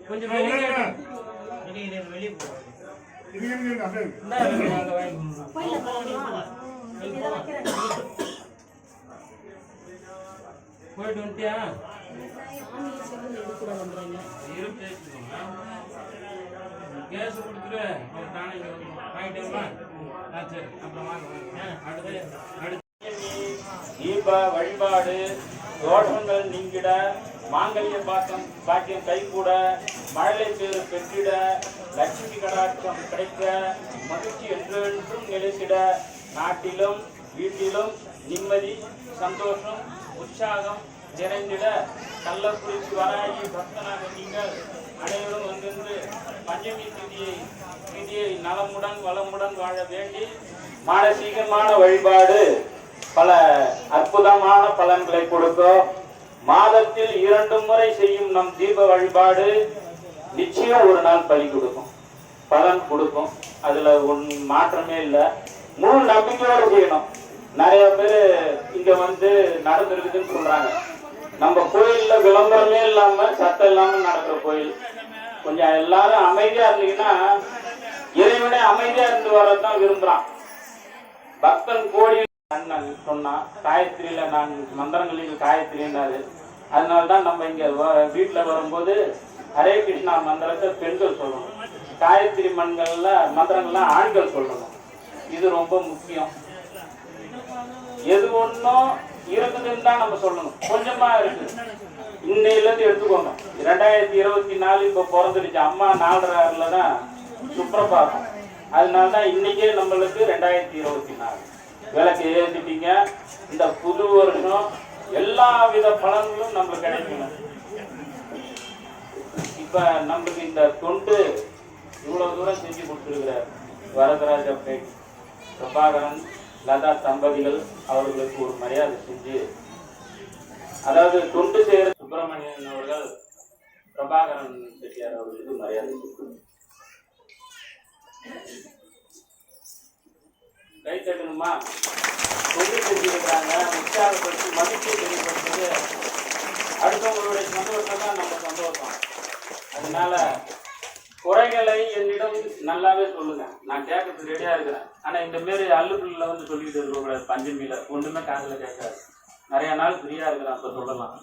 கொஞ்சம் வெளியே போயிட்டு வந்துட்டியா? கேஸ் கொடுத்துரு நானே வாங்கிட்டேங்களா? சரி அப்புறமா அடுத்து தீப வழிபாடு தோஷங்கள் நீங்கிட மாங்கல்ய பாக்கியம் கைகூட மழலை பேறு பெற்றிட லட்சுமி கடாட்சம் கிடைக்க மகிழ்ச்சி என்றென்றும் நிலைத்திட நாட்டிலும் வீட்டிலும் நிம்மதி சந்தோஷம் உற்சாகம் நிறைந்திட கள்ளக்குறிச்சி வராகி பக்தனாக நீங்கள் அனைவரும் வந்திருந்து பஞ்சமி திதியை நலமுடன் வளமுடன் வாழ வேண்டி மானசீகமான வழிபாடு பல அற்புதமான பலன்களை கொடுக்கும். மாதத்தில் 2 முறை செய்யும் நம் தீப வழிபாடு நிச்சயம் ஒரு நாள் பலி கொடுக்கும், பலன் கொடுக்கும். அதுல மாற்றமே இல்லை. முழு நம்பிக்கையோடு செய்யணும். நிறைய பேர் இங்க நடந்திருக்குதுன்னு சொல்றாங்க. நம்ம கோயில்ல விளம்பரமே இல்லாம சத்தம் இல்லாம நடக்கிற கோயில். கொஞ்சம் எல்லாரும் அமைதியா இருந்தீங்கன்னா இறைவனே அமைதியா இருந்து வரதான் விரும்புறான். பக்தன் கோடி சொன்னா காயத்ரியில நான் மந்திரங்களில் காயத்ரின்னாரு. அதனால்தான் நம்ம இங்க வீட்டுல வரும்போது ஹரே கிருஷ்ணா மந்திரத்தை பெண்கள் சொல்லணும், காயத்ரி மந்திரங்கள்லாம் ஆண்கள் சொல்லணும். இது ரொம்ப முக்கியம். எது ஒன்றும் இருக்குதுன்னு தான் நம்ம சொல்லணும். கொஞ்சமா இருக்கு இன்னையில இருந்து எடுத்துக்கோங்க. 2024 இப்ப பிறந்துடுச்சு. அம்மா 4.6 தான் சுப்ரபாதம். அதனாலதான் இன்னைக்கே நம்மளுக்கு 2024 விளக்கு ஏற்றிட்டீங்க. இந்த புது வருஷம் எல்லா வித பலன்களும் நம்மளுக்கு கிடைக்கணும். இப்ப நம்மளுக்கு இந்த தொண்டு இவ்வளவு தூரம் செஞ்சு கொடுத்துருக்கிறார் வரதராஜ பேட் பிரபாகரன் லதா தம்பதிகள் அவர்களுக்கு ஒரு மரியாதை செஞ்சு, அதாவது தொண்டு செய்கிற சுப்பிரமணியன் அவர்கள் பிரபாகரன் செட்டியார் அவர்களுக்கு மரியாதை செஞ்சு கை தட்டணுமா? தொண்டு செஞ்சிருக்கிறாங்க. உற்சாகப்படுத்தி மகிழ்ச்சியை தெளிவுபடுத்துறது அடுத்தவங்களுடைய சந்தோஷம் தான் நம்ம சந்தோஷம். அதனால குறைகளை என்னிடம் நல்லாவே சொல்லுங்க, நான் கேட்கறதுக்கு ரெடியா இருக்கிறேன். ஆனா இந்த மாரி அல்லுக்குள்ள சொல்லிட்டு இருக்கக்கூடாது. பஞ்சமியில ஒன்றுமே காதுல கேட்காது. நிறைய நாள் ஃப்ரீயா இருக்கிறேன், அப்ப சொல்லலாம்.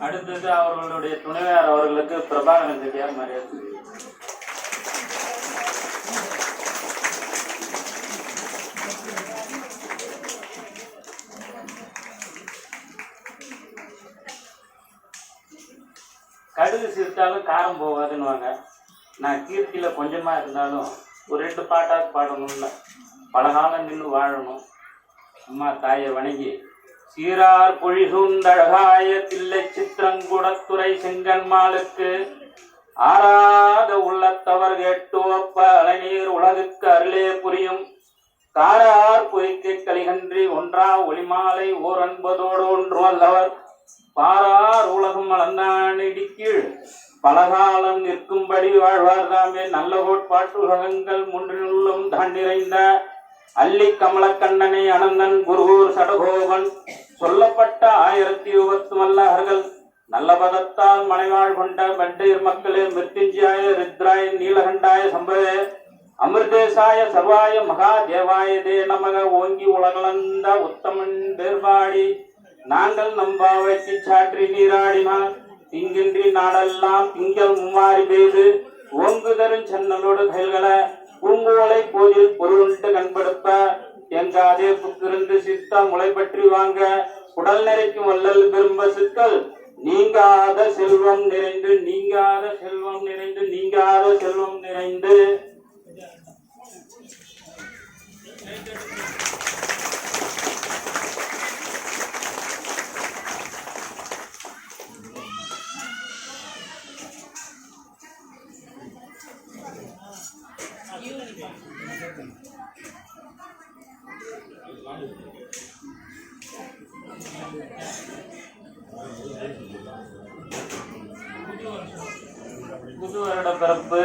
அடுத்தது அவர்களுடைய துணைவியார் அவர்களுக்கு பிரபாகரன் செட்டியார் மரியாதை. கடுகு சிரித்தாலும் காரம் போகாதுன்னுவாங்க. நான் கீர்த்தியில கொஞ்சமா இருந்தாலும் ஒரு 2 பாட்டாக பாடணும்ல. பலகாலம் நின்று வாழணும். அம்மா தாயை வணங்கி சீரார் பொழி சூழ்ந்தழகாய தில்லை சித்திரங்குடத்துறை செங்கன்மாளுக்கு ஆறாத உள்ளத்தவர் கேட்டு ஒப்ப அலைநீர் உலகுக்கு அருளே புரியும் காரார் பொய்க்கை கலிகன்றி ஒன்றா ஒளிமாலை ஓர் 9 ஒன்று வல்லவர் பாரார் உலகம் அளந்தான் இடிக்கீழ் பலகாலம் நிற்கும்படி வாழ்வார் தாமே நல்ல கோட்பாட்டு உலகங்கள் முன்றினுள்ளும் தான் நிறைந்த அல்லி கமலக்கண்ணனை அனந்தன் குருகூர் சடகோபன் சொல்லப்பட்ட 1010 வல்லகர்கள் நல்ல பதத்தால் மனைவாழ் கொண்ட மெட்டீர் மக்களே மிருத்யுஞ்சாய ருத்ராய நீலகண்டாய சம்பவே அமிர்தேசாய சர்வாய மகா தேவாய தே நமக ஓங்கி உலகளந்த உத்தமன் பேர்பாடி நாங்கள் நம்பாவைக்கு சாற்றி நீராடினார் திங்கின்றி நாடெல்லாம் திங்கள் மும்மாறி பெய்து ஓங்கு தரும் சென்னலோடு கைல்களை பூங்கோலை கோயில் பொருள்ட்டு கண்படுப்ப எங்காதே புக்கிருந்து சித்த முளை பற்றி வாங்க உடல் நிறைக்கும் வல்லல் பெரும்ப சிக்கல் நீங்காத செல்வம் நிறைந்து நீங்காத செல்வம் நிறைந்து நீங்காத செல்வம் நிறைந்து புது வருட பிறப்பு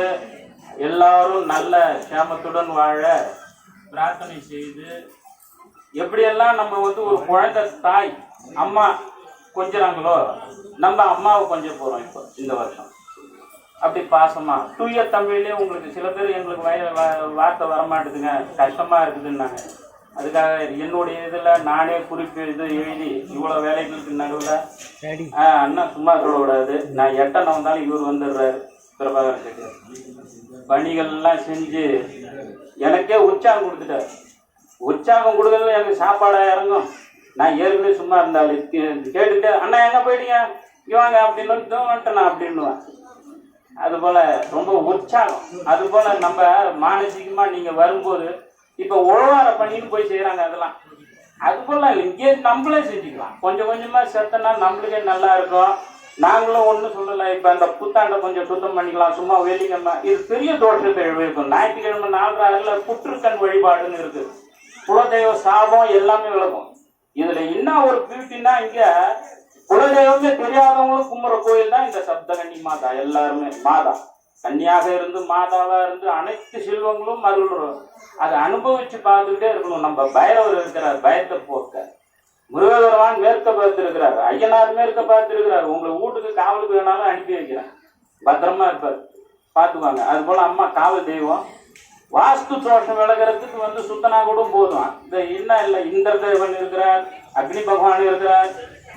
எல்லாரும் நல்ல சேமத்துடன் வாழ பிரார்த்தனை செய்து எப்படியெல்லாம் நம்ம வந்து ஒரு குழந்தை தாய் அம்மா கொஞ்சறாங்களோ நம்ம அம்மாவை கொஞ்சம் போகிறோம் இப்போ இந்த வருஷம். அப்படி பாசமா தூய தமிழ்லேயே உங்களுக்கு சில பேர் எங்களுக்கு வார்த்தை வரமாட்டுதுங்க, கஷ்டமாக இருக்குதுன்னாங்க. அதுக்காக என்னுடைய இதில் நானே குறிப்பு இது எழுதி இவ்வளோ வேலைகளுக்கு நடுவில் அண்ணா சும்மா சொல்லக்கூடாது. நான் எட்டனை வந்தாலும் இவர் வந்துடுறாரு பிரபாகரன் செட்டியார். பணிகள்லாம் செஞ்சு எனக்கே உற்சாகம் கொடுத்துட்டார். உற்சாகம் கொடுக்கறதுல எனக்கு சாப்பாடாக இறங்கும். நான் ஏற்கனவே சும்மா இருந்தாலும் கேட்டுக்கிட்டே அண்ணா எங்கே போயிட்டீங்க இவாங்க அப்படின்னு வந்துட்டேண்ணா அப்படின்னுவேன். அதுபோல் ரொம்ப உற்சாகம். அதுபோல் நம்ம மானசீகமாக நீங்கள் வரும்போது இப்போ உழவார பணின்னு போய் செய்கிறாங்க, அதெல்லாம் அதுபோல் இங்கே நம்மளே செஞ்சுக்கலாம். கொஞ்சம் கொஞ்சமாக செத்தனா நம்மளுக்கே நல்லா இருக்கும். நாங்களும் ஒன்றும் சொல்லலை. இப்போ அந்த புத்தாண்டை கொஞ்சம் சுத்தம் பண்ணிக்கலாம், சும்மா வெள்ளிக்கிழமை இது பெரிய தோற்றத்தை இருக்கும். ஞாயிற்றுக்கிழமை 4 புற்றுக்கண் வழிபாடுன்னு இருக்குது. குலதெய்வ சாபம் எல்லாமே விளக்கும். இதில் என்ன ஒரு பியூட்டின்னா இங்கே குலதெய்வமே தெரியாதவங்களும் கும்புற கோயில் தான் இந்த சப்தகன்னி மாதா. எல்லாருமே மாதா கன்னியாக இருந்து மாதாவாக இருந்து அனைத்து செல்வங்களும் அருள்றோம். அதை அனுபவிச்சு பார்த்துக்கிட்டே இருக்கணும். நம்ம பைரவர் இருக்கிறார், பயத்தை போக்க. முருகபெருமான் மேற்க பார்த்துருக்கிறார், ஐயனார் மேற்க பார்த்துருக்கிறார். உங்களை வீட்டுக்கு காவலுக்கு வேணாலும் அனுப்பி வைக்கிறேன், பத்திரமா இருப்பார், பார்த்துக்குவாங்க. அது போல் அம்மா காவல் தெய்வம். வாஸ்து தோஷம் விலகிறதுக்கு வந்து சுத்தனா கூட போதும். இந்த இன்னும் இல்லை, இந்திர தேவன் இருக்கிறார், அக்னி பகவான் இருக்கிறார்,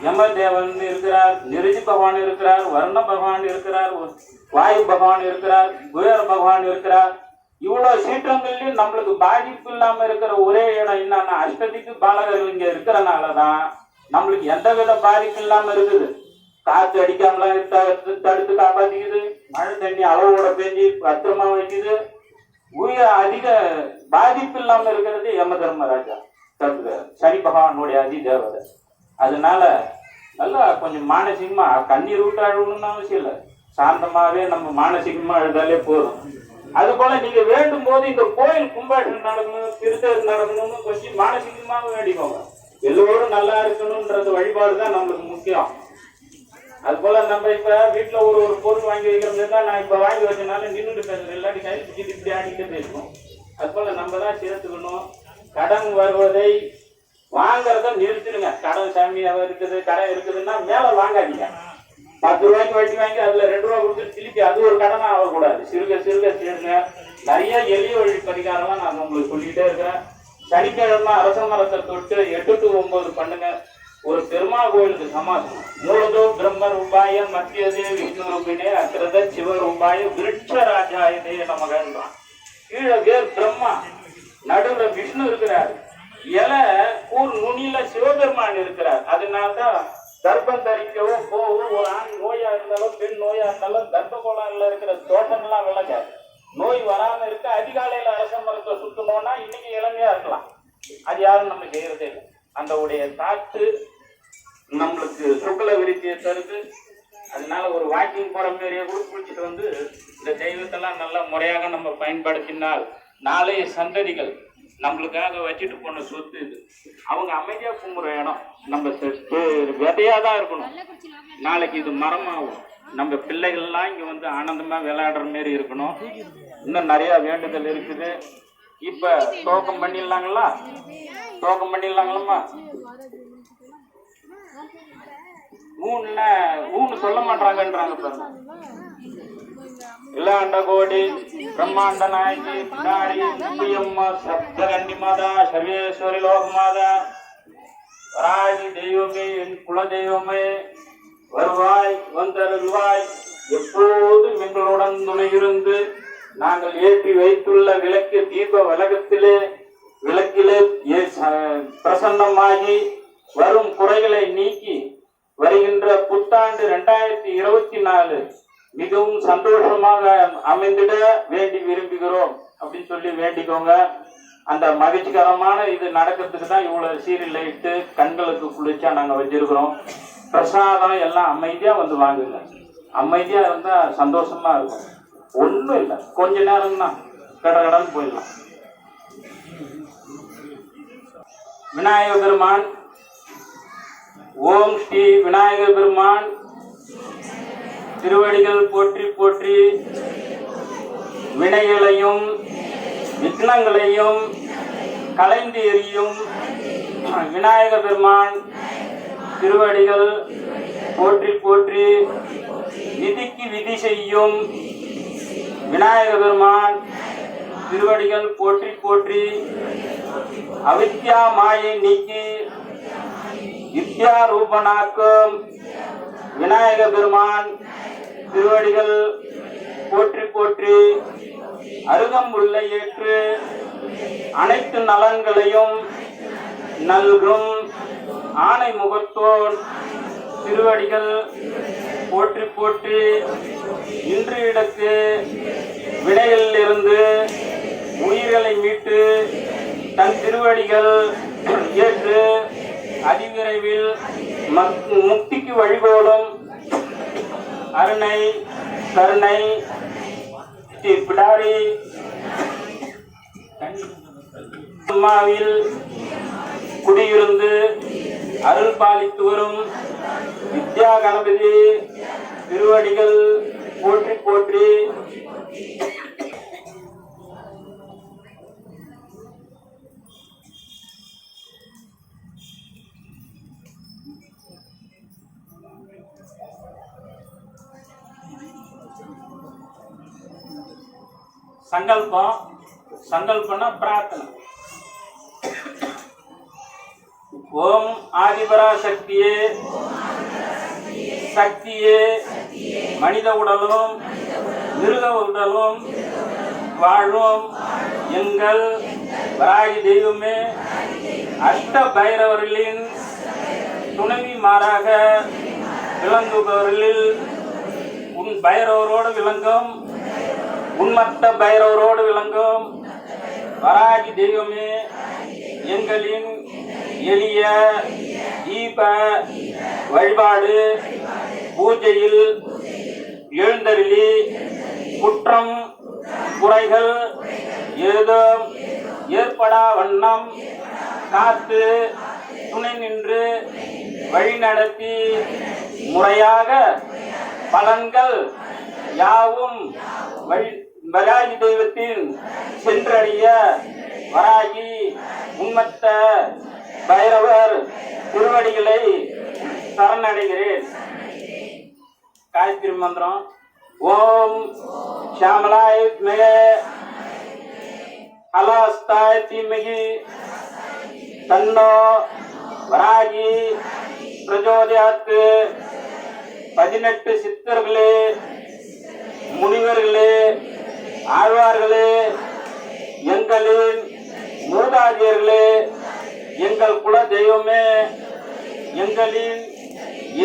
யம தேவன் இருக்கிறார், நிருதி பகவான் இருக்கிறார், வர்ண பகவான் இருக்கிறார், வாயு பகவான் இருக்கிறார், குபேர பகவான் இருக்கிறார். இவ்வளோ சீற்றங்கள்லையும் நம்மளுக்கு பாதிப்பு இல்லாமல் இருக்கிற ஒரே இடம் என்னன்னா அஷ்டதிக்கு பாலகர்கள் இங்கே இருக்கிறனால தான் நம்மளுக்கு எந்த வித பாதிப்பு இல்லாமல் இருக்குது. காற்று அடிக்காமலாம் தடுத்து காப்பாற்றிக்குது, மழை தண்ணி அளவோட பெஞ்சு பத்திரமா வைக்குது. உயிர் அதிக பாதிப்பு இல்லாமல் இருக்கிறது யம தர்மராஜா சனி பகவானுடைய அதி தேவதை. அதனால நல்லா கொஞ்சம் மானசீகமா கண்ணீர் விட்டு அழுகணும்னு அவசியம் இல்லை, சாந்தமாகவே நம்ம மானசீகமா அழுதாலே போதும். அது போல நீங்க வேண்டும் போது இந்த கோயில் கும்பாஷன் நடக்கணும், திருத்தேர் நடக்கணும்னு கொஞ்சம் மானசீகமாக வேண்டிக்கோங்க. எல்லோரும் நல்லா இருக்கணும்ன்றது வழிபாடு தான் நம்மளுக்கு முக்கியம். அது போல நம்ம இப்ப வீட்டுல ஒரு பொருள் வாங்கி வைக்கிறோம்னா நான் இப்ப வாங்கி வச்சனால நின்றுட்டு பேசுறேன், இல்லாட்டி கை பிடிச்சிட்டு இப்படி ஆடிட்டு பேசணும். அது போல நம்ம தான் சேர்த்துக்கணும். கடன் வருவதை வாங்கறத நிறுத்திடுங்க. கடன் சாமியாக இருக்குது, கடன் இருக்குதுன்னா மேல வாங்காதீங்க. 10 ரூபாய்க்கு வட்டி வாங்கி அதுல 2 ரூபா கொடுத்து திருப்பி அது ஒரு கடனா ஆகக்கூடாது. சிறுக சிறுக சேருங்க. நிறைய எளிய வழி பரிகாரம்லாம் நான் உங்களுக்கு சொல்லிக்கிட்டே இருக்கிறேன். சனிக்கிழமை அரச மரத்தை தொட்டு 8 to 9 பண்ணுங்க. ஒரு பெருமாள் கோயிலுக்கு சமாசம். மூலதோ பிரம்ம ரூபாய மத்தியதே விஷ்ணு ரூபினே அக்கிரத சிவ ரூபாய விருட்சராஜாயதே நமகன்றான். கீழே வேர் பிரம்மா, நடுவில் விஷ்ணு இருக்கிறார், இலை கூர் நுனியில சிவபெருமான் இருக்கிறார். அதனால்தான் கர்ப்பம் தரிக்கவும் போகும். ஒரு ஆண் நோயா இருந்தாலும் பெண் நோயா இருந்தாலும் கர்ப்ப கோளாறுல இருக்கிற தோட்டம்லாம் விளங்க நோய் வராம இருக்க அதிகாலையில அரச மரத்தை சுத்தணும்னா இன்னைக்கு இளமையா இருக்கலாம். அது யாரும் நம்ம செய்யறதே இல்லை. அந்த உடைய காற்று நம்மளுக்கு சுக்கல விருத்தியை தருது. அதனால ஒரு வாக்கிங் போற மாதிரியே கூட குளிச்சுட்டு வந்து இந்த தெய்வத்தெல்லாம் நல்ல முறையாக நம்ம பயன்படுத்தினால் நாளைய சந்ததிகள் நம்மளுக்காக வச்சுட்டு போன சொத்து இது. அவங்க அமைதியா கும்புற இடம் நம்ம விதையா தான் இருக்கணும். நாளைக்கு இது மரமாகும். நம்ம பிள்ளைகள்லாம் இங்க வந்து ஆனந்தமா விளையாடுற மாதிரி இருக்கணும். இன்னும் நிறைய வேண்டுதல் இருக்குது. இப்ப துவக்கம் பண்ணிடலாங்களா? துவக்கம் பண்ணிடலாங்களா? ஊன்னு சொல்ல மாட்டாங்கன்றாங்க பாருங்க. இல்லாண்ட கோடி பிரம்மாண்ட நாயகி பிடாரி முப்பியம்மா சப்தகன்னி மாதா சர்வேஸ்வரி லோகமாதா வராகி தெய்வமே, என் குல தெய்வமே, வருவாய் வந்தருள்வாய். எப்போதும் எங்களுடன் துணை இருந்து நாங்கள் ஏற்றி வைத்துள்ள விளக்கு தீப விளக்கிலே பிரசன்னமாகி வரும் குறைகளை நீக்கி வருகின்ற புத்தாண்டு 2024 மிகவும் சந்தோஷமாக அமைந்திட வேண்டி விரும்புகிறோம் அப்படின்னு சொல்லி வேண்டிக்கோங்க. அந்த மகிழ்ச்சிகரமான இது நடக்கிறதுக்கு தான் இவ்வளவு சீரியல் லைட்டு கண்களுக்கு குளிர்ச்சியா நாங்க வச்சிருக்கிறோம். பிரசாதம் எல்லாம் அமைதியா வந்து வாங்குங்க. அமைதியா இருந்தா சந்தோஷமா இருக்கும். ஒண்ணும் இல்லை, கொஞ்ச நேரம் தான் கடகடன்னு போயிடலாம். விநாயக பெருமான், ஓம் ஸ்ரீ விநாயக பெருமான் திருவடிகள் போற்றி போற்றி. வினைகளையும் விக்னங்களையும் களைந்து எறியும் விநாயக பெருமான் திருவடிகள் போற்றி போற்றி. விதிக்கு விதி செய்யும் விநாயக பெருமான் திருவடிகள் போற்றி போற்றி. அவித்யா மாயை நீக்கி வித்யா ரூபனாக்கும் விநாயக பெருமான் திருவடிகள் போற்றி போற்றி. அருகம்புல்லை ஏற்று அனைத்து நலன்களையும் நல்கும் ஆணை முகத்தோன் திருவடிகள் போற்றி போற்றி. இன்று இடத்து வினைகளில் இருந்து உயிர்களை மீட்டு தன் திருவடிகள் ஏற்று அதிவிரைவில் முக்திக்கு வழிகோலும் அருணை கருணை பிடாரி அம்மாவில் குடியிருந்து அருள் பாலித்து வரும் வித்யா கணபதி திருவடிகள் போற்றி போற்றி. சங்கல்பம்னா பிரார்த்தனை. ஓம் ஆதிபரா சக்தியே சக்தியே மனித உடலும் மிருக உடலும் வாழும் எங்கள் வராகி தெய்வமே, அஷ்ட பைரவர்களின் துணைவிமாராக விளங்குபவர்களில் உன் பைரவரோடு விளங்கும் உன்மத்த பைரவரோடு விளங்கும் வராகி தெய்வமே, எங்களின் எளிய தீப வழிபாடு பூஜையில் எழுந்தருளி குற்றம் குறைகள் ஏதோ ஏற்படா வண்ணம் காத்து துணை நின்று வழிநடத்தி முறையாக பலன்கள் யாவும் வராகி தெய்வத்தின் சென்றடைய வராகி உன்மத்த பைரவர் திருவடிகளை சரணடைகிறேன். காயத்ரி மந்திரம். ஓம் ஷாமலாய வித்மஹே அலாஸ்தாய தீமஹி தன்னோ வராகி பிரச்சோதயாத். 18 சித்தர்களே, முனிவர்களே, ஆழ்வார்களே, எங்களின் மூதாதையர்களே, எங்கள் குல தெய்வமே, எங்களின்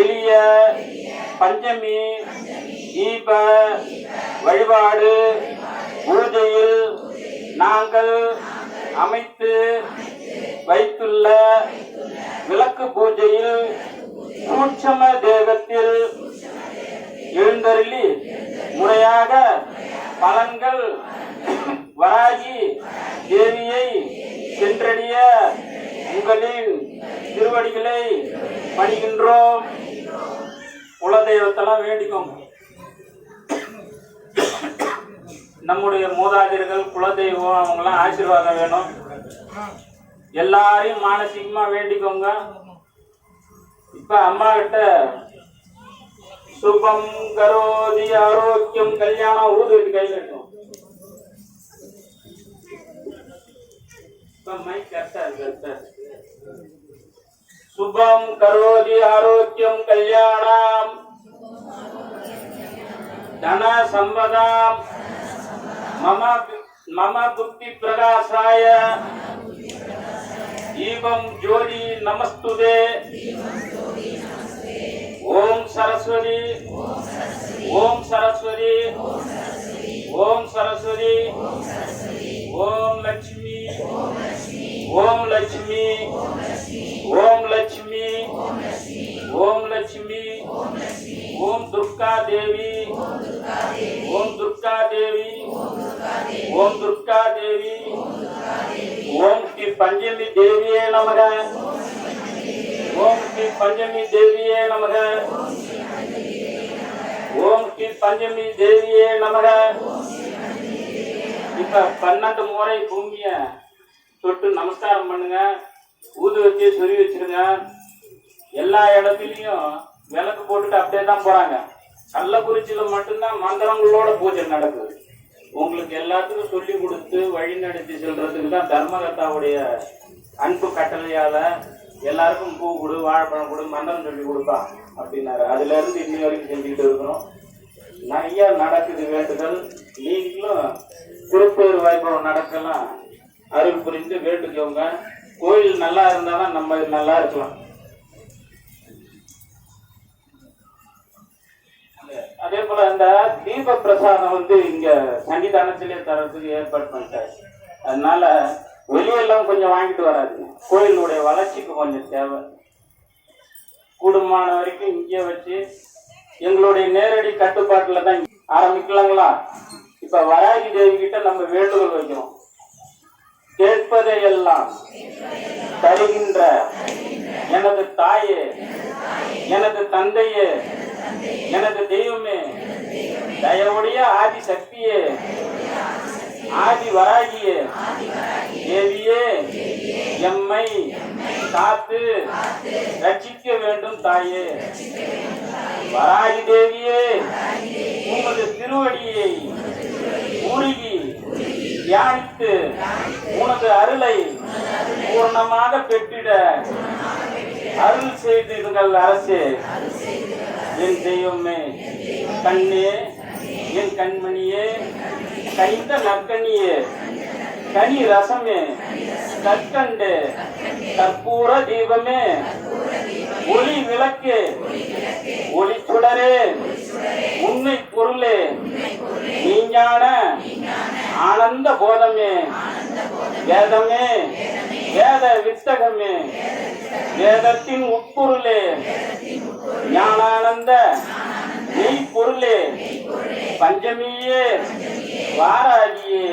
எளிய பஞ்சமி தீப வழிபாடு பூஜையில் நாங்கள் அமைத்து வைத்துள்ள விளக்கு பூஜையில் சூட்சம தேகத்தில் எழுந்தருளி முறையாக பலன்கள் வராகி தேவியை சென்றடைய உங்களின் திருவடிகளை பணிகின்றோம். குலதெய்வத்தெல்லாம் வேண்டிக்கோங்க. நம்முடைய மூதாதையர்கள் குலதெய்வம் அவங்களாம் ஆசீர்வாதம் வேணும். எல்லாரையும் மானசீகமா வேண்டிக்கோங்க. இப்ப அம்மா கிட்ட சுபம் கரோதி ஆரோக்கியம் கல்யாணம் ஊதுட்டு கையில் இருக்கும். சுபம் கரோதி ஆரோக்கியம் கல்யாணம் தன சம்பதாம் மம புத்தி பிரகாசாய ஈவம் ஜோதி நமஸ்துதே. ஓம் சரஸ்வதி ஓம் சரஸ்வதி ஓம் சரஸ்வதி ஓம் லட்சுமி ஓம் லட்சுமி ஓம் லட்சுமி ஓம் லட்சுமி ஓம் துர்கா தேவி ஓம் துர்கா தேவி ஓம் துர்கா தேவி ஓம் ஸ்ரீ பஞ்சமி தேவியே நமக ஓம் ஸ்ரீ பஞ்சமி தேவியே நமக ஓம் ஸ்ரீ பஞ்சமி தேவியே நமக. இப்ப 12 முறை பூமிய தொட்டு நமஸ்காரம் பண்ணுங்க. ஊது வச்சு சொறி வச்சிருங்க. எல்லா இடத்துலையும் விளக்கு போட்டுட்டு அப்படியே தான் போறாங்க. கள்ளக்குறிச்சியில மட்டும்தான் மந்திரங்களோட பூஜை நடக்குது. உங்களுக்கு எல்லாத்துக்கும் சொல்லி கொடுத்து வழி நடத்தி செல்றதுக்கு தான் தர்மகர்த்தாவுடைய அன்பு கட்டளையால எல்லாருக்கும் பூ கொடு, வாழைப்பழம் கொடு, மந்திரம் சொல்லி கொடுப்பான் அப்படின்னாரு. அதுல இருந்து இன்னி வரைக்கும் செஞ்சுக்கிட்டு இருக்கிறோம். நிறைய நடக்குது வேண்டுதல். நீங்களும் திருப்பேர் வைபவம் நடக்கலாம் அருள் புரிந்து வேண்டுக்கோங்க. கோயில் நல்லா இருந்தாதான் நம்ம நல்லா இருக்கலாம். அதே போல இந்த தீப பிரசாதம் இங்க சன்னிதானத்திலே தரத்துக்கு ஏற்பாடு பண்ணிட்டாரு. அதனால வெளியெல்லாம் கொஞ்சம் வாங்கிட்டு வராதுங்க. கோயிலுடைய வளர்ச்சிக்கு கொஞ்சம் தேவை. கூடுமான வரைக்கும் இங்கே வச்சு எங்களுடைய நேரடி கட்டுப்பாட்டுல தான் ஆரம்பிக்கலாங்களா? இப்ப வராகி தேவி கிட்ட நம்ம வேண்டுகோள் வைக்கிறோம். கேட்பதையெல்லாம் தருகின்ற எனது தாயே, எனது தந்தையே, எனது தெய்வமே, தயவுடைய ஆதி சக்தியே, ஆதி வராகியே, தேவியே, எம்மை காத்து ரட்சிக்க வேண்டும் தாயே. வராகி தேவியே, உமது திருவடியை உருகி தியானித்து உனது அருளை பூர்ணமாக பெற்றிட அருள் செய்தீர்கள் அரசே. என் தெய்வமே, கண்ணே, என் கண்மணியே, கனிந்த நற்கனியே, கனி ரசமே, கற்கண்டு கற்பூர தீபமே, ஒளி விளக்கே, ஒளி சுடரே, உண்மை பொருளே, மெய்ஞான ஆனந்த போதமே, வேதமே, வேத வித்தகமே, வேதத்தின் உட்பொருளே, ஞானானந்த மெய் பொருளே, பஞ்சமியே, வாராகியே,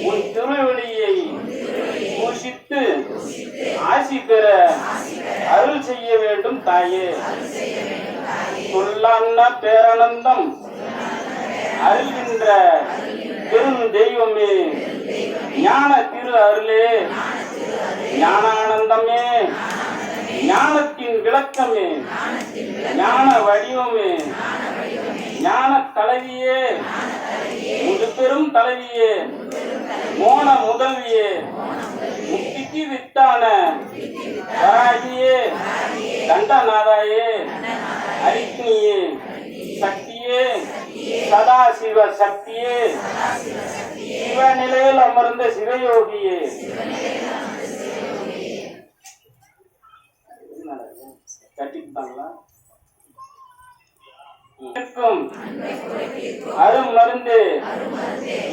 உன் திருவடியை பூஷித்து ஆசி பெற அருள் செய்ய வேண்டும் தாயே. சொல்லான பேரானந்தம் அருள்கின்ற பெரும் தெய்வமே, ஞான திரு அருளே, ஞானானந்தமே, ஞானத்தின் விளக்கமே, ஞான வடிவமே, ஞான தலைவியே, முது பெரும் தலைவியே, மோன முதல்வியே, முக்திக்கு வித்தான வராகியே, தண்டநாதாயே, அரிக்னியே, சக்தியே, சதாசிவ சக்தியே, சிவநிலையில் அமர்ந்த சிவயோகியே, கட்டிட்டாங்களா? அரும் மருந்து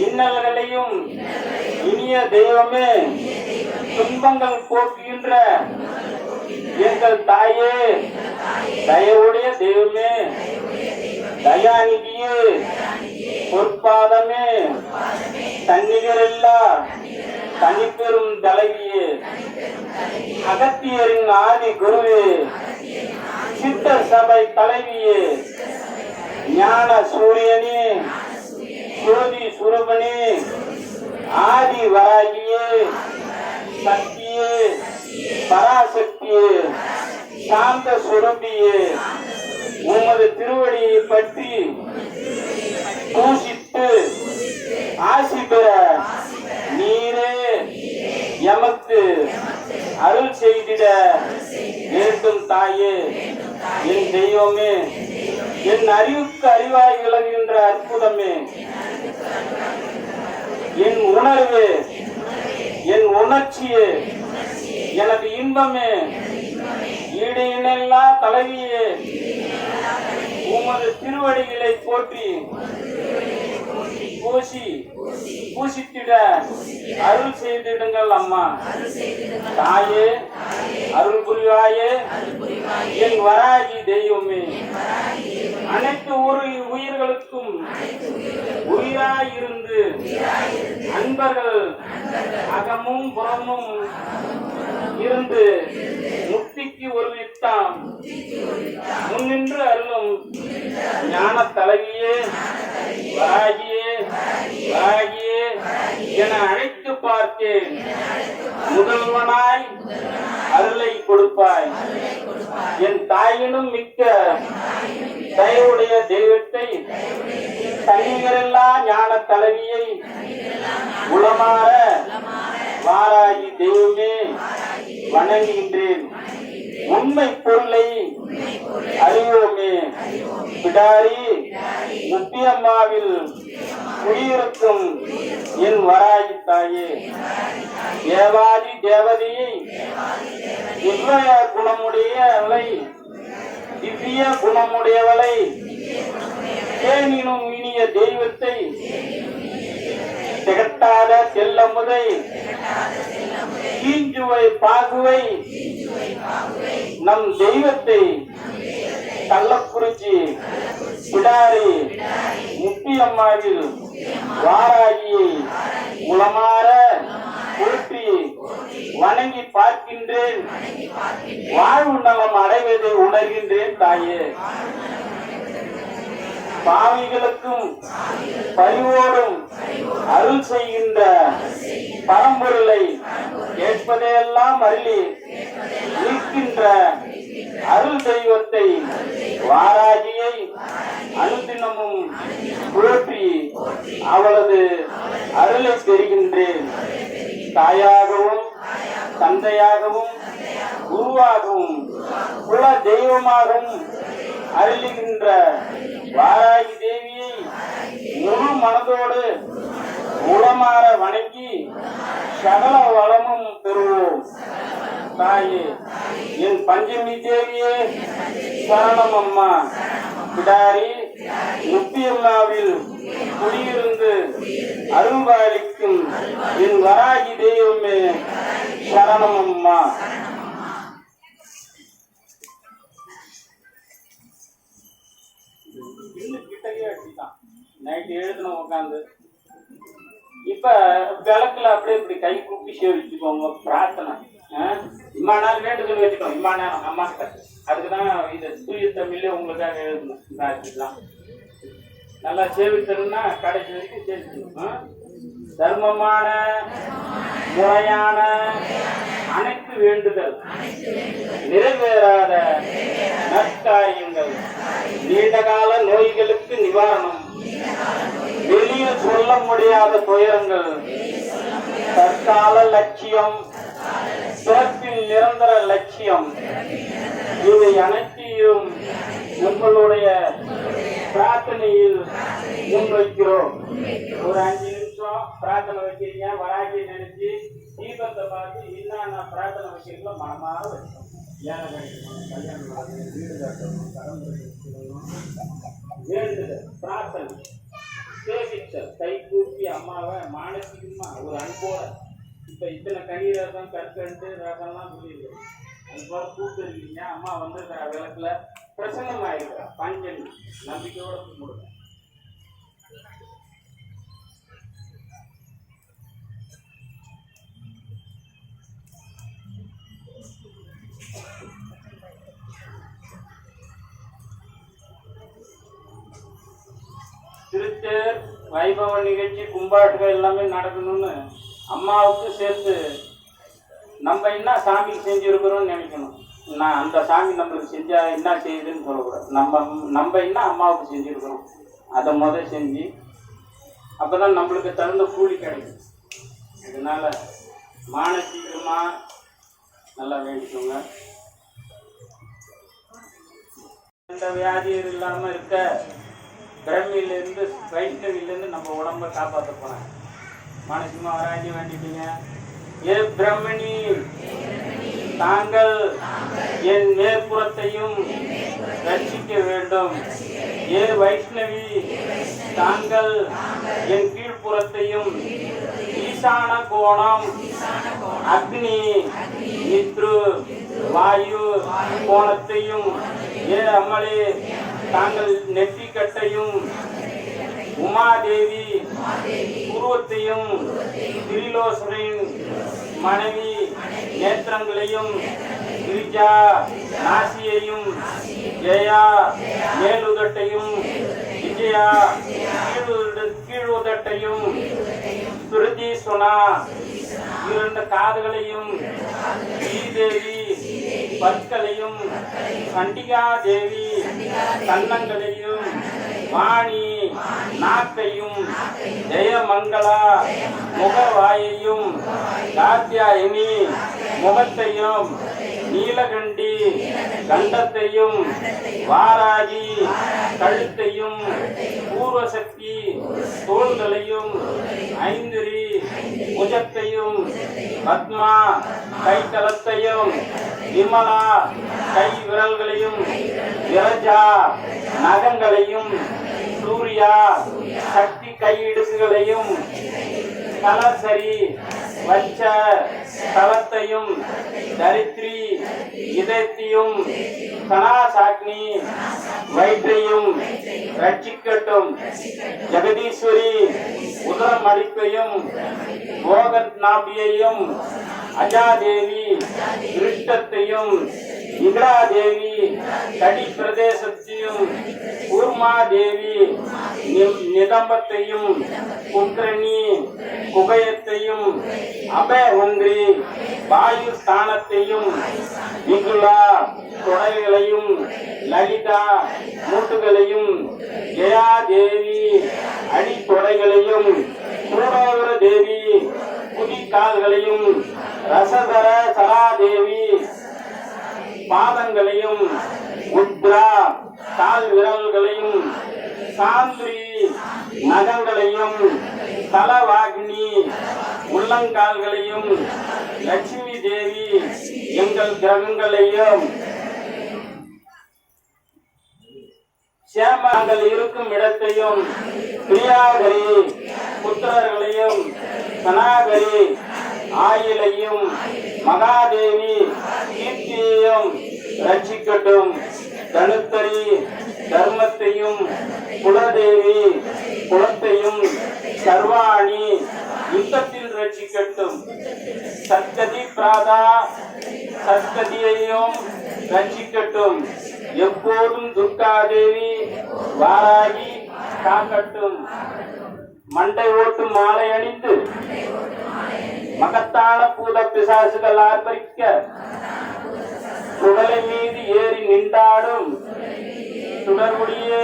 இன்னல்களையும் இனிய தெய்வமே, துன்பங்கள் போக்குகின்ற எங்கள் தாயே, தயவுடைய தெய்வமே, தயாநிதியே, பொற்பாதமே, தன்னிகரில்லா தனிப்பெரும் தலைவியே, அகத்தியரின் ஆதி குருவே, சித்த சபை தலைவியே, ஞான சூரியனே, ஜோதி சுரபனே, ஆதி வராகியே, சக்தியே, பராசக்தியே, சாந்த சுரபியே, உமது திருவடியை பற்றி பூசித்து ஆசி பெற நீரே எமக்கு அருள் செய்திட வேண்டும் தாயே. என் தெய்வமே, என் அறிவுக்கு அறிவாய் விளங்குகின்ற அற்புதமே, என் உணர்வு, என் உணர்ச்சியே, எனது இன்பமே, ஈடு இணையில்லா தலைவியே, உமது திருவடிகளை போற்றி பூசித்திட அருள் செய்திடுங்கள் அம்மா. தாயே, அருள் புரிவாயே, என் வராகி தெய்வமே, அனைத்து உயிர்களுக்கும் உயிராயிருந்து அன்பர்கள் அகமும் புறமும் இருந்து முக்திக்கு ஒரு வித்தாம் முன்னின்று அருளும் ஞான தலைவியே, வராகியே, வராகியே என அழைத்து பார்த்தேன். முதல்வனாய் அருளை கொடுப்பாய். என் தாயினும் மிக்க தயவுடைய தெய்வத்தை, தனிகரெல்லா ஞான தலைவியை, உளமாற வாராகி தெய்வமே வணங்குகின்றேன். உண்மை பொருளை அறிவோமே. பிடாரி முத்தியம்மாவில் குடியிருக்கும் என் வராகி தாயே, தேவாதி தேவதையை, திவ்ய குணமுடையவளை, திவ்ய குணமுடையவளை, தேனினும் இனிய தெய்வத்தை, திகட்டாத செல்லமுதை, கீஞ்சுவை பாகுவை, நம் தெய்வத்தை, கள்ளக்குறிச்சி பிடாரி முத்தியம்மாவில் வாராகியை உளமாற போற்றி வணங்கி பார்க்கின்றேன். வாழ்வு நலம் அடைவதை உணர்கின்றேன் தாயே. பாவிகளுக்கும் பரிவோடும் அருள் செய்கின்ற பரம்பொருளை கேட்பதையெல்லாம் அருளி நிற்கின்ற அருள் தெய்வத்தை வாராகியை அனுதினமும் போற்றி அவளது அருளை பெறுகின்றேன். தாயாகவும் தந்தையாகவும் குருவாகவும் குல தெய்வமாகவும் அருளுகின்ற வாராகி தேவியை முழு மனதோடு உளமாற வணங்கி சகல வளமும் பெறுவோம். தாயே, என் பஞ்சமி தேவியே சரணம் அம்மா. பிடாரி முத்தியம்மாவில் குடியிருந்து அருள்பாலிக்கும் என் வராகி தெய்வமே சரணம் அம்மா. நைட்டு எழுதுன உட்காந்து இப்ப விளக்குல அப்படியே இப்படி கை கூப்பி சேவிச்சுக்கோங்க. பிரார்த்தனை இம்மா நாள் வேண்டுதல் வச்சுக்கோங்க. இம்மா நேரம் அம்மா கிட்ட அதுக்குதான் இது தூய தமிழ்ல உங்களுக்காக எழுதணும். பிரார்த்திக்கலாம். நல்லா சேவித்தணும்னா கடைசி வரைக்கும் சேவிக்கணும். தர்மமான முறையான அனைத்து வேண்டுதல் நிறைவேறாத நற்காரியங்கள், நீண்டகால நோய்களுக்கு நிவாரணம், வெளியில் சொல்ல முடியாத துயரங்கள், தற்கால லட்சியம், பிறப்பின் நிரந்தர லட்சியம், இவை அனைத்தையும் உங்களுடைய பிரார்த்தனையில் முன்வைக்கிறோம். ஒரு 5 நிமிஷம் பிரார்த்தனை வைக்கிறீங்க. வராகி நினைச்சு தீபத்தை பார்த்து என்ன பிரார்த்தனை வைக்கிறீங்களோ மனமாற வச்சோம். ஏழை கிடைக்கணும், கல்யாணம், வீடு கட்டணும், கடன் வேண்டுதல், பிரார்த்தனை, சேவித்தல், கை கூப்பி அம்மாவை மானசிகமா ஒரு அன்போட இப்ப இத்தனை கனி ரசம் கற்கண்டு ரசம்லாம் சொல்லியிருக்கோம். அது போல கூப்பிட்டு இருக்கீங்க. அம்மா வந்து விளக்குல பிரசன்னம் ஆயிருக்கா. பஞ்சமி நம்பிக்கையோட கும்பிடுங்க. திருத்தேர் வைபவ நிகழ்ச்சி கும்பாட்டுகள் எல்லாமே நடக்கணும்னு அம்மாவுக்கு சேர்த்து நம்ம என்ன சாமிக்கு செஞ்சிருக்கிறோம்னு நினைக்கணும். நான் அந்த சாமி நம்மளுக்கு செஞ்சா என்ன செய்யுதுன்னு சொல்லக்கூடாது. நம்ம என்ன அம்மாவுக்கு செஞ்சிருக்கிறோம் அதை முதல் செஞ்சு அப்பதான் நம்மளுக்கு தகுந்த கூலி கிடைக்கும். அதனால மானசீகமா நல்லா வேண்டிக்கோங்க. எந்த வியாதியும் இல்லாம இருக்க பிரமிலிருந்து வைஷ்ணவிலிருந்து நம்ம உடம்ப காப்பாற்ற போனாங்க. மனசுமா வராஜி வேண்டிட்டீங்க. ஏ பிரம்மணி, தாங்கள் என் மேற்புறத்தையும் ரட்சிக்க வேண்டும். ஏ வைஷ்ணவி, தாங்கள் என் கீழ்ப்புறத்தையும் ஈசான கோணம், அக்னி, நித்ரு, வாயு கோணத்தையும், ஏ அம்மளே தாங்கள் நெற்றிக்கட்டையும், உமாதேவி உருவத்தையும், திரிலோசரின் மனைவி நேத்திரங்களையும், கிரிஜா நாசியையும், ஜெயா மேலுதட்டையும், விஜயா கீழுதட்டையும், சுருதி சுனா 2 காதுகளையும் ஸ்ரீதேவி பற்களையும் சண்டிகா தேவி கன்னங்களையும் வாணி நாக்கையும் ஜெயமங்களா முகவாயையும் காத்தியாயினி முகத்தையும் நீலகண்டி கண்டத்தையும் வாராகி கழுத்தையும் பூர்வசக்தி தோள்களையும் ஐந்திரி புஜத்தையும் பத்மா கைத்தலத்தையும் விமலா கை விரல்களையும் விரஜா நகங்களையும் சூர்யா சக்தி கையிடுக்குகளையும் கலசரி வச்ச தலத்தையும் தரித்ரி இதயத்தையும் கணாசாக்னி வயிற்றையும் ரட்சிக்கட்டும். ஜெகதீஸ்வரி உதரம் அடிப்பையும் போகநாபியையும் அஜாதேவி திருஷ்டத்தையும் இந்திராதேவி கடி பிரதேசத்தையும் கூர்மாதேவி நிதம்பத்தையும் குக்ரணி குபயத்தையும் அபயவந்திரி வாயு ஸ்தானத்தையும் விகுலா தொடைகளையும் லலிதா மூட்டுகளையும் ஜெயாதேவி அடித்தொடைகளையும் சூடோதர தேவி குதிகால்களையும் ரசதர சராதேவி பாதங்களையும் உத்ரா கால் விரல்களையும் சாந்திரி நகங்களையும் தலவாக்னி உள்ளங்கால்களையும் லட்சுமி தேவி எங்கள் கிரகங்களையும் சேமங்கள் இருக்கும் இடத்தையும் பிரியாகரி புத்திரர்களையும் சனாகரி ஆயிலையும் மகாதேவி கீர்த்தியையும் ரட்சிக்கட்டும். தனுத்தரி தர்மத்தையும் குலதேவி குலத்தையும் சர்வாணி யுத்தத்தில் ரட்சிக்கட்டும். சத்கதி பிராதா சத்கதியையும் ரட்சிக்கட்டும். எப்போதும் துர்காதேவி வாராகி காக்கட்டும். மண்டை ஓட்டு மாலை அணிந்து மகத்தான பூத பிசாசுகள் ஆர்ப்பரிக்க சுடலை மீது ஏறி நின்றாடும் சுடர்முடியே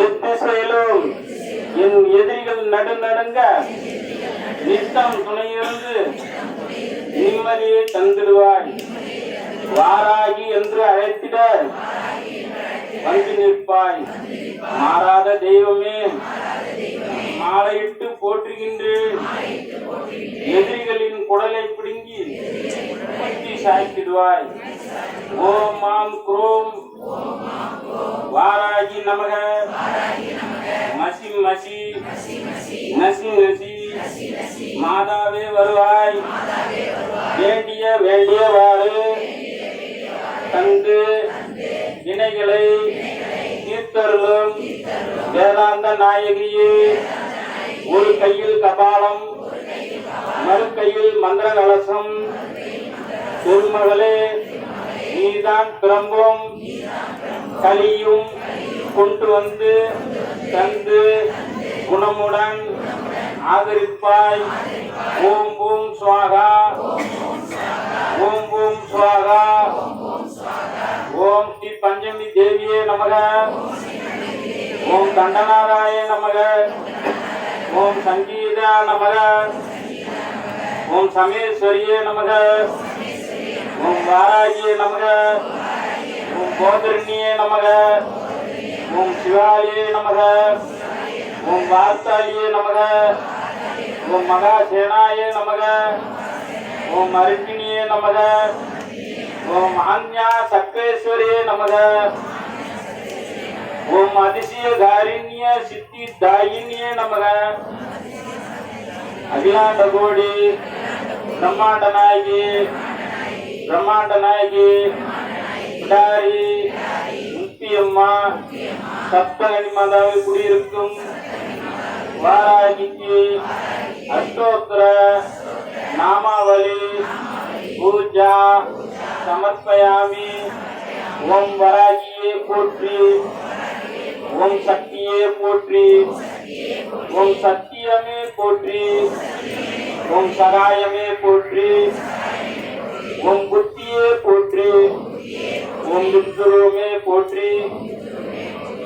எத்திசையிலும் என் எதிரிகள் நடுநடுங்க நித்தம் துணையிருந்து நிம்மதியை தந்திடுவாய். வாராகி என்று அழைத்திட வந்து நிற்பாய். மாறாத தெய்வமே மாலையிட்டு போற்றுகின்றேன். எதிரிகளின் குடலை பிடுங்கி குத்தி சாய்த்திடுவாய். ஓம் மாம் குரோம் வாராகி நமக மசி மசி நசி நசி மாதாவே வருவாய். வேண்டிய வேண்டியவாறு தந்து வினைகளை தீர்த்தருளும் வேதாந்த நாயகியே. ஒரு கையில் கபாலம் மறு கையில் மந்திர கலசம். திருமகளே நீதான் பிரம்பும் கலியும் கொண்டு வந்து தந்து குணமுடன் ஆதரிப்பாய். ஓம் பூம் ஸ்வாகா ஓம் பூம் ஸ்வாகா. ஓம் ஸ்ரீ பஞ்சமி தேவியே நமக. ஓம் தண்டநாதாய நமக. ஓம் சங்கீதா நமக. ஓம் சமேஸ்வரியே நமக. ஓம் வாராகியே நமக. ஓம் போதரண்யே நமக. ஓம் சிவாயே நமக. ஓம் வார்த்தாலியே நமக. ஓம் மகாசேனாயே நமக. ஓம் அருக்கினியே நமக. ஓம் ஆன்யா சக்கரேஸ்வரியே நமக. ஓம் அதிசய காரிண்ய சித்தி தாயினியே நமக. அகிலாண்ட கோடி பிரம்மாண்ட நாயகி பிரம்மாண்ட நாயகி பிடாரி முக்தியம்மா சப்தகனி மாதாவில் குடியிருக்கும் வாராகிக்கு அஷ்டோத்திர நாமாவளி பூஜா சமர்ப்பயாமி. ஓம் வராகியே போற்றி. ஓம் சக்தியே போற்றி. ஓம் சத்தியமே போற்றி. ஓம் சகாயமே போற்றி, ஓம் புத்தியே போற்றி, ஓம் வித்ருமே போற்றி,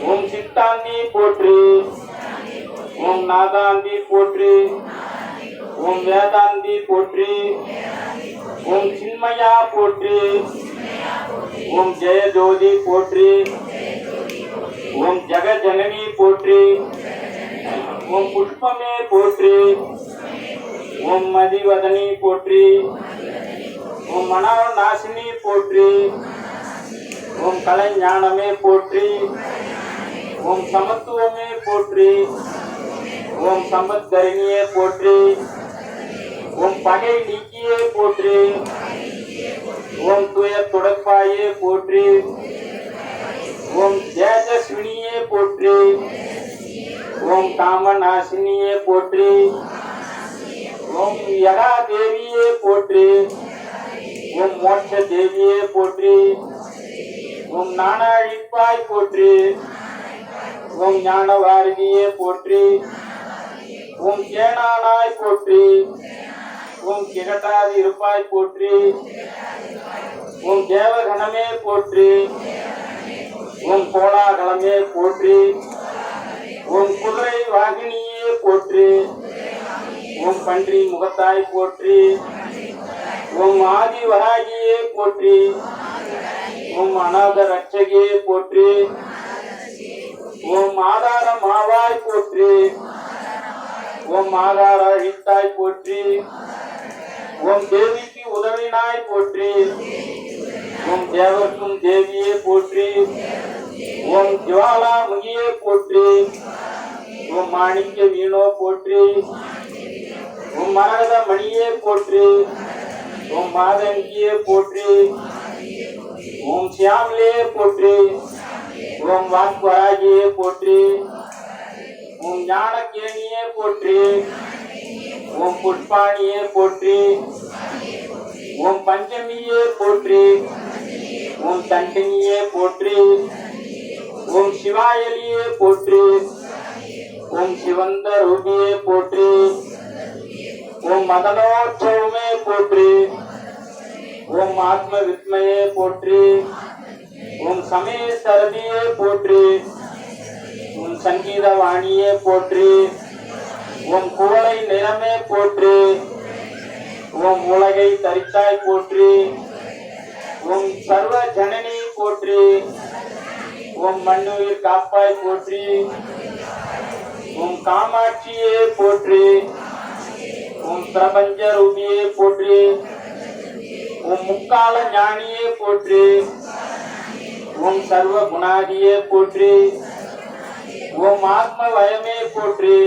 ஓம் சித்தாந்தி போற்றி, ஓம் நாதாந்தி போற்றி, ஓம் வேதாந்தி போற்றி, ஓம் சின்மயா போற்றி, ஓம் ஜெயஜோதி போற்றி, ஓம் ஜெகஜனனி போற்றி, ஓம் புஷ்பமே போற்றி, ஓம் மதிவதனி போற்றி, ஓம் மனோநாசினி போற்றி, ஓம் கலைஞானமே போற்றி, ஓம் சமத்துவமே போற்றி, ஓம் சம்பத்கரிணியே போற்றி, ஓம் பகை நீக்கியே போற்றி, ஓம் துயர் துடைப்பாயே போற்றி, ஓம் தேஜஸ்வினியே போற்றி, ஓம் காமநாசினியே போற்றி, ஓம் யகா தேவியே போற்றி, ஓம் மோட்ச தேவியே போற்றி, ஓம் ஞானழிப்பாய் போற்றி, ஓம் ஞானவாரிதியே போற்றி, ஓம் கேனானாய் போற்றி, ஓம் கிகட்டாதி இருப்பாய் போற்றி, ஓம் தேவகணமே போற்றி, ஓம் கோலாகலமே போற்றி, ஓம் குதிரை வாகினியே போற்றி, ஓம் பன்றி முகத்தாய் போற்றி, ஓம் ஆதி வராகியே போற்றி, ஓம் அநாத ரட்சகியே போற்றி, ஓம் ஆதார மாவாய் போற்றி, ஓம் ஆதார அழித்தாய் போற்றி, ஓம் தேவிக்கு உதவினாய் போற்றி, ஓம் தேவர்க்கும் தேவியே போற்றி, ஓம் ஜுவாலா முகியே போற்றி, ஓம் மாணிக்க வீணோ போற்றி, ஓம் மரகத மணியே போற்றி, ஓம் மாதங்கியே போற்றி, ஓம் சியாமலே போற்றி, ஓம் வாக்வராகியே போற்றி, ஓம் ஞானகேணியே போற்றி, ஓம் புஷ்பாணியே போற்றி, ஓம் பஞ்சமியே போற்றி, ஓம் தண்டினியே போற்றி, ஓம் சிவாயலியே போற்றி, ஓம் சிவந்த ரூபியே போற்றி, ஓம் மதனோற்சவமே போற்றி, ஓம் ஆத்ம வித்மயே போற்றி, ஓம் சமய சரதியே போற்றி, ஓம் சங்கீத வாணியே போற்றி, ஓம் குவளை நிறமே போற்றி, ஓம் உலகை தரித்தாய் போற்றி, ஓம் சர்வ ஜனனி போற்றி, ஓம் மண்ணுயிர் காப்பாய் போற்றி, ஓம் காமாட்சியே போற்றி, ஓம் பிரபஞ்ச ரூபியே போற்றி, ஓம் முக்கால ஞானியே போற்றி, ஓம் சர்வ குணாதியே போற்றி, ஓம் ஆத்ம வயமே போற்றி,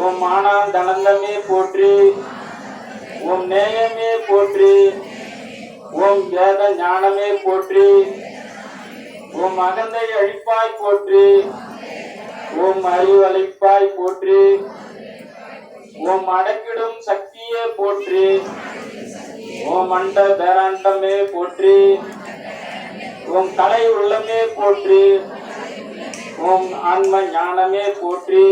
ஓம் ஆனந்தனந்தமே போற்றி, ஓம் நேயமே போற்றி, ஓம் வேத ஞானமே போற்றி, ஓம் அகந்தை அழிப்பாய் போற்றி, ஓம் அறிவழைப்பாய் போற்றி, ஓம் அடக்கிடும் சக்தியே போற்றி, ஓம் அண்ட பேராண்டமே போற்றி, ஓம் கலை உள்ளமே போற்றி, ஓம் ஆன்ம ஞானமே போற்றி,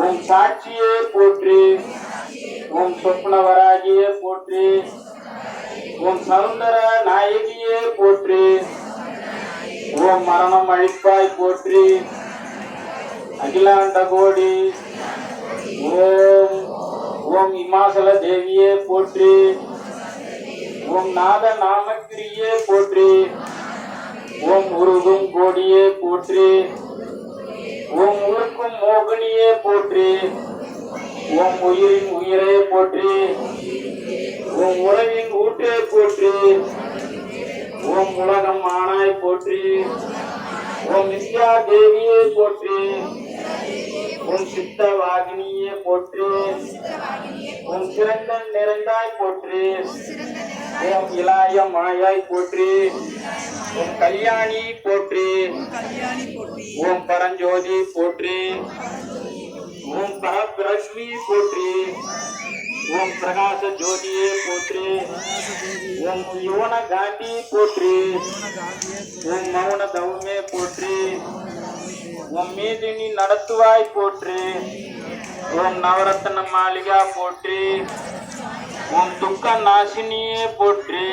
ஓம் சாட்சியே போற்றி, ஓம் சொப்னவராகியே போற்றி, ஓம் சௌந்தர நாயகியே போற்றி, ஓம் மரணம் அழிப்பாய் போற்றி, அகிலாண்ட கோடி ஓம் ஓம் இமாசல தேவியே போற்றி, ஓம் நாத நாமக்கிரியே போற்றி, ஓம் உருகும் கோடியே போற்றி, ஓம் உருக்கும் மோகினியே போற்றி, ஓம் உயிரின் உயிரே போற்றி, ஓம் உறவின் ஊற்றே போற்றி, ஓம் உலகம் ஆனாய் போற்றி, ஓம் நித்யா தேவியே போற்றி, ஓம் சித்த வாகினியே போற்றி, ஓம் சிறந்த நிறைந்தாய் போற்றி, ஓம் இலாய மாயாய் போற்றி, ஓம் கல்யாணி போற்றி, ஓம் பரஞ்சோதி போற்றி, ஓம் பரபிரஷ்மி போற்றி, ஓம் பிரகாச ஜோதியே போற்றி, ஓம் யோன காந்தி போற்றி, ஓம் மௌன தவமே போற்றி, ஓம் மீதினி நடத்துவாய் போற்றி, ஓம் நவரத்ன மாளிகா போற்றி. ஓம் துக்க நாசினியே போற்றி.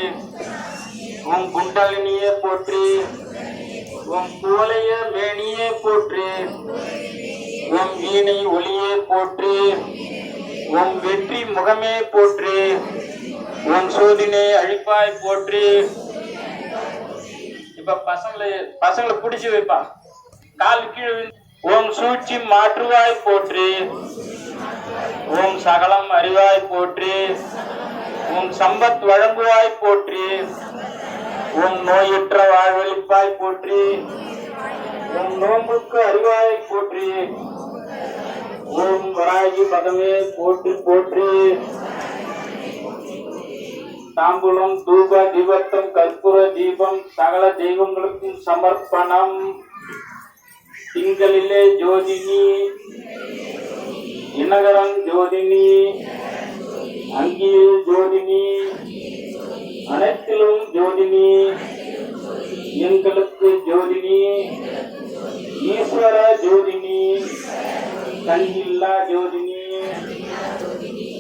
ஓம் குண்டலினியே போற்றி. ஓம் குவளைய மேனியே போற்றி. ஓம் வீணை ஒளியே போற்றி. ஓம் வெற்றி முகமே போற்றி. ஓம் சோதினை அழிப்பாய் போற்றி. இப்ப பசங்களை பிடிச்சு வைப்பா, கால் கீழே. ஓம் சூழ்ச்சி மாற்றுவாய் போற்றி. ஓம் சகலம் அறிவாய் போற்றி. ஓம் சம்பத் வழங்குவாய் போற்றி. ஓம் நோயற்ற வாழ்வழிப்பாய் போற்றி. ஓம் நோம்புக்கு அறிவாய் போற்றி. ஓம் வராகி பகமே போற்றி போற்றி. தாம்பூலம் தூப தீபத்தம் கற்பூர தீபம் சகல தெய்வங்களுக்கும் சமர்ப்பணம். திங்களிலே ஜோதினி, இனகரம் ஜோதினி, அங்கியில் ஜோதினி, அனைத்திலும் ஜோதினி, எங்களுக்கு ஜோதினி, ஈஸ்வர ஜோதினி, கண்ணில்லா ஜோதினி,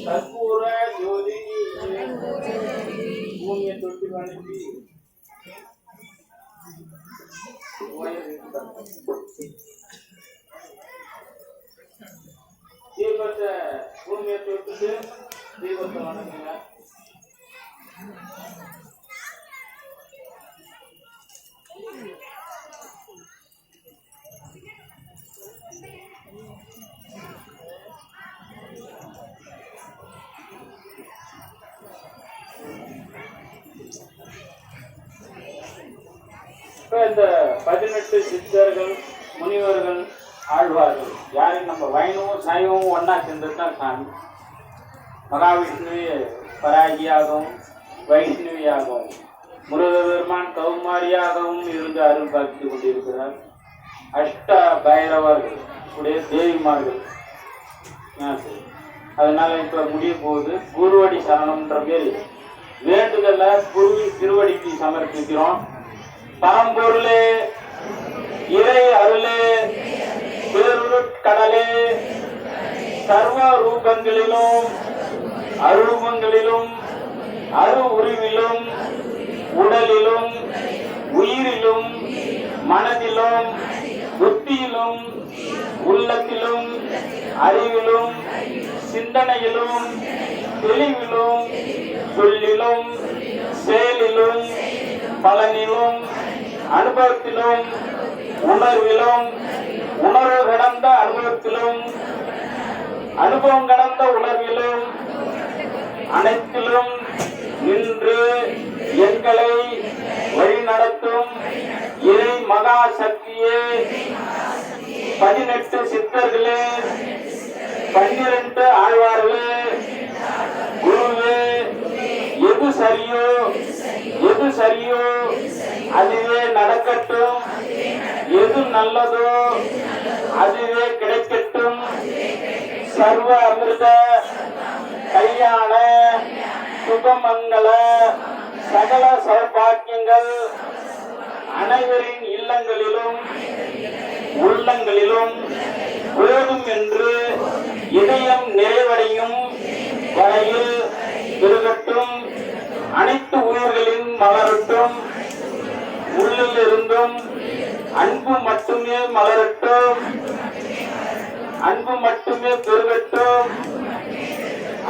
கற்பூர ஜோதினி. பூமியை தொட்டு வணங்கி தீபத்தை பூமியை தொட்டுட்டு தீபத்தை வணங்குங்க. இந்த 18 சித்தர்கள் முனிவர்கள் ஆழ்வார்கள் யாரும் நம்ம வைணவம் சைவமும் ஒன்னா சேர்ந்ததுதான் சாமி. மகாவிஷ்ணுவை பராகியாகவும் வைஷ்ணவியாகவும் முருகபெருமான் கௌமாரியாகவும் இருந்து அருள் பார்த்து கொண்டிருக்கிறார். அஷ்ட பைரவர்கள் உடைய தேவிமார்கள். அதனால இப்ப முடிய போகுது. குருவடி சரணம்ன்ற பேர் வேண்டுதல குருவின் திருவடிக்கு சமர்ப்பிக்கிறோம். பரம்பொருளே, இறை அருளே, பேருட்கடலே, சர்வ ரூபங்களிலும் அருவங்களிலும் அரு உருவிலும் உடலிலும் உயிரிலும் மனதிலும் புத்தியிலும் உள்ளத்திலும் அறிவிலும் சிந்தனையிலும் தெளிவிலும் சொல்லிலும் செயலிலும் பலனிலும் அனுபவத்திலும் உணர்விலும் உணர்வு கடந்த அனுபவத்திலும் அனுபவம் கடந்த உணர்விலும் அனைத்திலும் நின்று எங்களை வழிநடத்தும் இறை மகா சக்தியே, 18 சித்தர்களே, 12 ஆழ்வார்களே, குருவே, எது சரியோ அதுவே நடக்கட்டும். எது நல்லதோ அதுவே கிடைக்கட்டும். சர்வ அமிர்த கல்யாண சுபமங்கள சகல சௌபாக்கியங்கள் அனைவரின் இல்லங்களிலும் உள்ளங்களிலும் போதும் என்று இதயம் நிறைவடையும் வரையில் பெருகட்டும். அனைத்து உயிர்களின் மலரட்டும். உள்ளில் இருந்தும் அன்பு மட்டுமே மலரட்டும். அன்பு மட்டுமே பெருகட்டும்.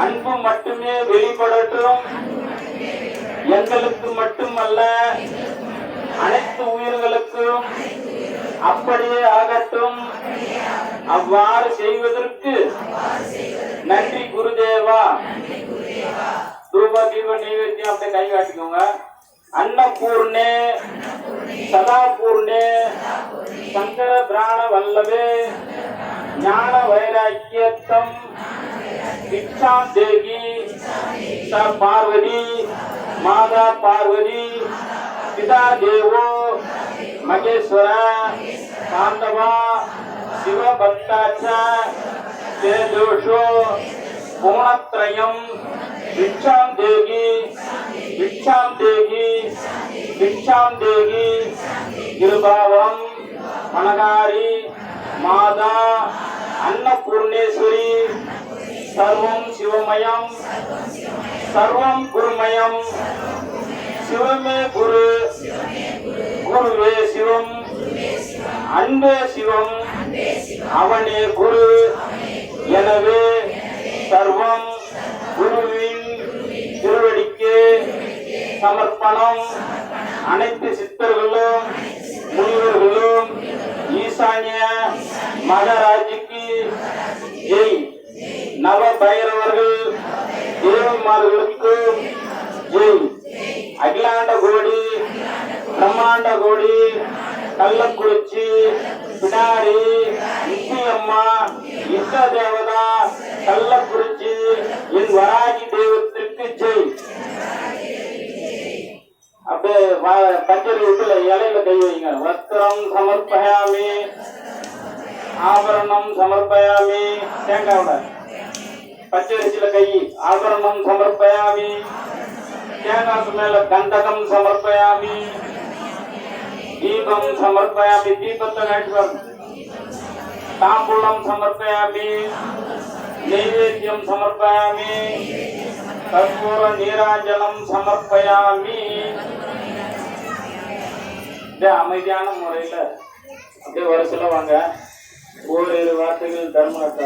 அன்பு மட்டுமே வெளிப்படட்டும். எங்களுக்கு மட்டுமல்ல, அனைத்து உயிர்களுக்கும் அப்படியே ஆகட்டும். அவ்வாறு செய்வதற்கு நன்றி குருதேவா. தூப தீப நைவேத்தியம் அப்படியே கை காட்டிக்கோங்க. அன்னபூர்ணே சதாபூர்ணே சங்கர பிராண வல்லவே ஞான வைராக்கியத்தம் பிக்ஷாம் தேகி ச பார்வதி மாதா பார்வதி பிதா தேவோ மகேஸ்வர சாந்தவா சிவபக்தாச்ச தேஜோஷோ பூணத்ரயம் பிக்ஷாம் தேகி பிக்ஷாம் தேகி பிக்ஷாம் தேகி கிருபாவம் மனகாரி மாதா अन्नपूर्णेश्वरी सर्वं शिवमयं सर्वं गुरुमयं शिवमे गुरु गुरुवे शिवம் அன்பே சிவம் அவனே குரு எனவே சர்வம் குருவின் திருவடிக்கு சமர்ப்பணம். அனைத்து சித்தர்களும் முனிவர்களும் ஈசானிய மகாராஜுக்கு ஜெய். நவ பைரவர்கள் தேவமார்களுக்கு ஜெய். அகிலாண்ட கோடி பிரம்மாண்ட கோடி கள்ளக்குறிச்சி பிடாரி முத்தியம்மா இஷ்ட தேவதா கள்ளக்குறிச்சி என் வராகி தெய்வத்திற்கு ஜெய். அப்படியே பச்சரி வீட்டுல இலையில கை வைங்க. வஸ்திரம் சமர்ப்பயாமி ஆபரணம் சமர்ப்பயாமி. தேங்காவோட பச்சரிசியில கை. ஆபரணம் சமர்ப்பயாமி. தேங்காய்க்கு மேல கந்தகம் சமர்ப்பயாமி. தீபம் சமர்ப்பயாமி. தீபத்தை காட்டுவார். தாம்பூலம் சமர்ப்பயாமி. நைவேத்தியம் சமர்ப்பயாமி. கற்பூர நீராஞ்சனம் சமர்ப்பயாமி. அமைதியான முறையில அப்படியே ஒரு சில வாங்க. ஓரிரு வார்த்தைகள் தர்மநாத்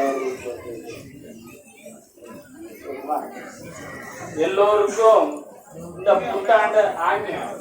எல்லோருக்கும் இந்த புத்தாண்டு ஆங்கிலம்